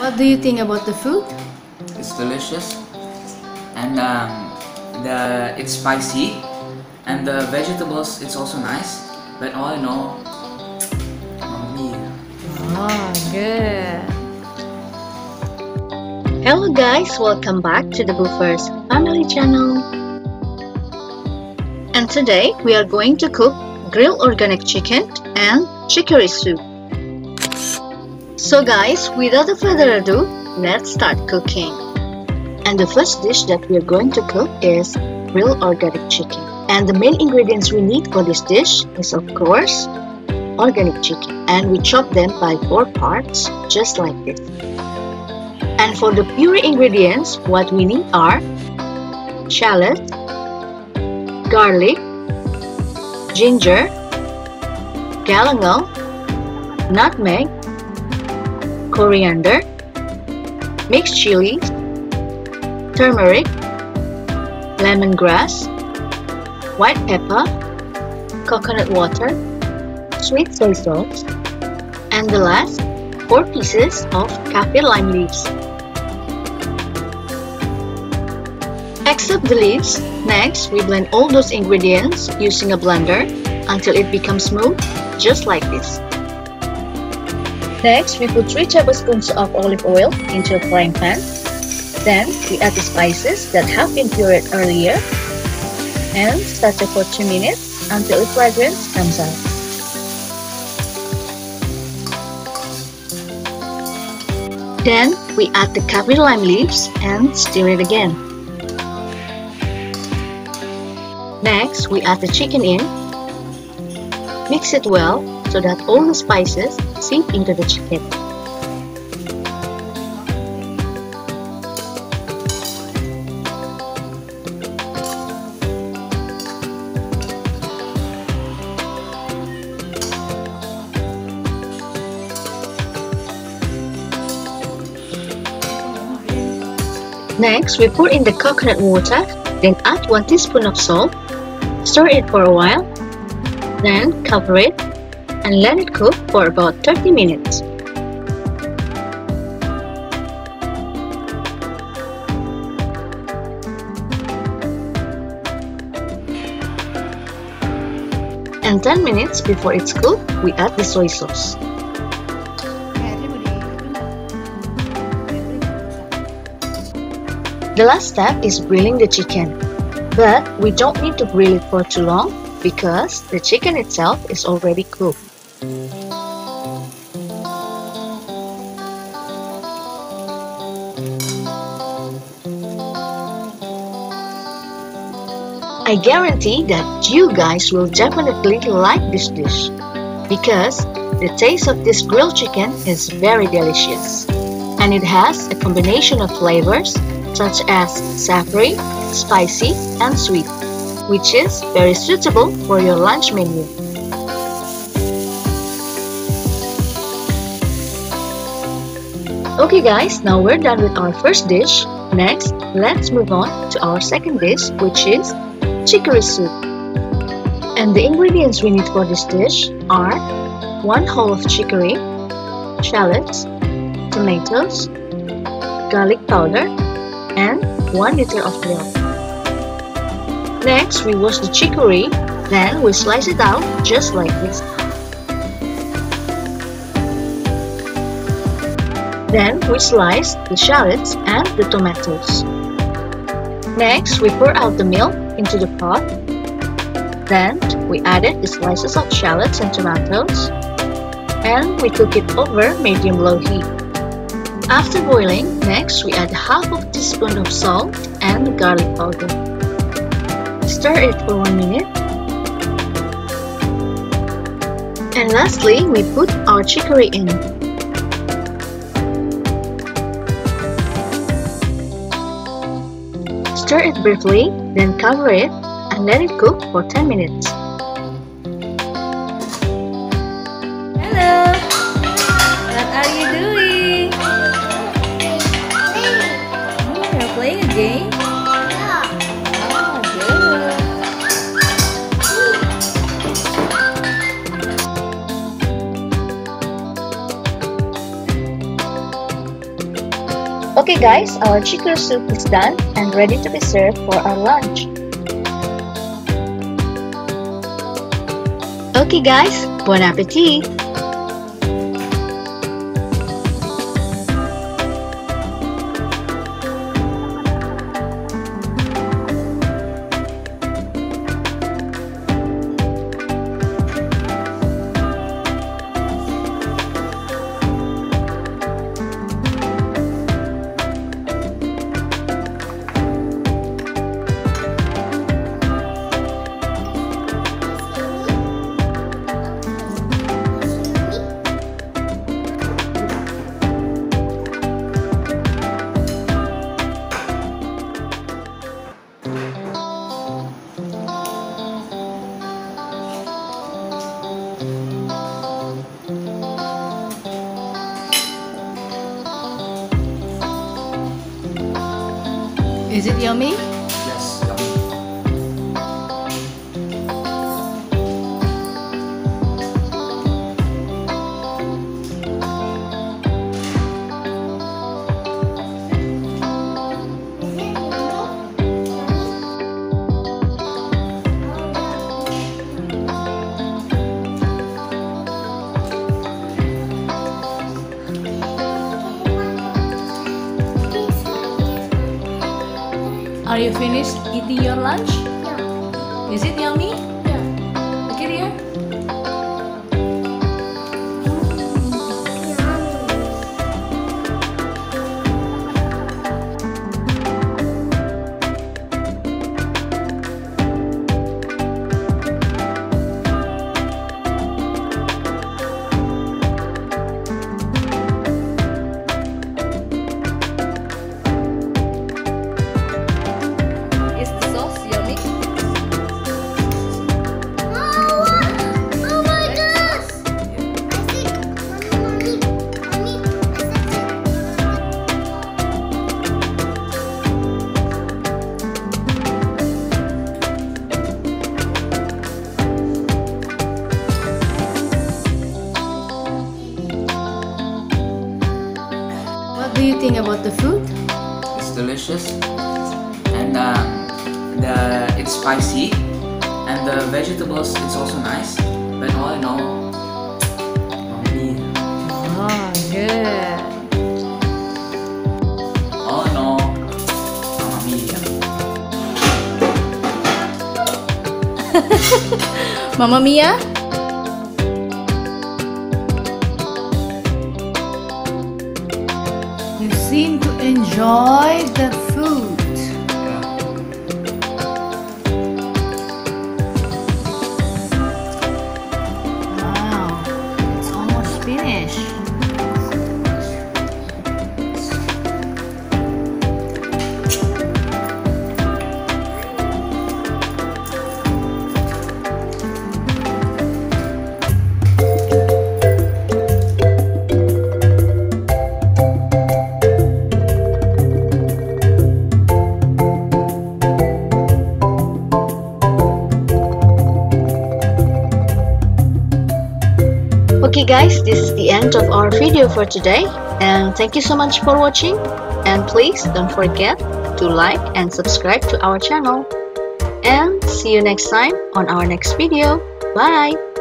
What do you think about the food? It's delicious, and it's spicy, and the vegetables, it's also nice. But all in all, yummy. Oh, good. Hello guys, welcome back to the Boufer's family channel. And today we are going to cook grilled organic chicken and chicory soup. So guys, without further ado, let's start cooking. And the first dish that we are going to cook is grilled organic chicken. And the main ingredients we need for this dish is of course organic chicken. And we chop them by 4 parts, just like this. And for the puree ingredients, what we need are shallot, garlic, ginger, galangal, nutmeg, coriander, mixed chilies, turmeric, lemongrass, white pepper, coconut water, sweet soy sauce, and the last 4 pieces of kaffir lime leaves. Except the leaves, next we blend all those ingredients using a blender until it becomes smooth, just like this. Next, we put 3 tablespoons of olive oil into a frying pan. Then, we add the spices that have been pureed earlier and saute for 2 minutes until the fragrance comes out. Then, we add the kaffir lime leaves and stir it again. Next, we add the chicken in. Mix it well so that all the spices seep into the chicken. Next, we pour in the coconut water, then add 1 teaspoon of salt, stir it for a while, then cover it and let it cook for about 30 minutes. And 10 minutes before it's cooked, we add the soy sauce. The last step is grilling the chicken, but we don't need to grill it for too long because the chicken itself is already cooked. I guarantee that you guys will definitely like this dish because the taste of this grilled chicken is very delicious and it has a combination of flavors such as savory, spicy, and sweet, which is very suitable for your lunch menu. Okay guys, now we're done with our first dish. Next, let's move on to our second dish, which is chicory soup. And the ingredients we need for this dish are 1 whole of chicory, shallots, tomatoes, garlic powder, and 1 liter of milk. Next, we wash the chicory, then we slice it out just like this. Then we slice the shallots and the tomatoes. Next, we pour out the milk into the pot. Then we added the slices of shallots and tomatoes, and we cook it over medium-low heat. After boiling, next we add half of a teaspoon of salt and garlic powder. Stir it for 1 minute. And lastly, we put our chicory in. Stir it briefly, then cover it and let it cook for 10 minutes. Hello! What are you doing? Oh, you're playing a game? Oh, good. Okay guys, our chicory soup is done and ready to be served for our lunch. Okay guys, bon appetit! Is it yummy? Yes, yummy. Are you finished eating your lunch? Yeah. Is it yummy? Yeah. Look at here. Is the sauce yummy? Oh my gosh! What do you think about the food? It's delicious, and it's spicy, and the vegetables it's also nice. But all in all, yummy. Oh, good. All in all, yummy. Mamma Mia? You seem to enjoy the food. Wow, it's almost finished. Okay guys, this is the end of our video for today, and thank you so much for watching, and please don't forget to like and subscribe to our channel, and see you next time on our next video. Bye!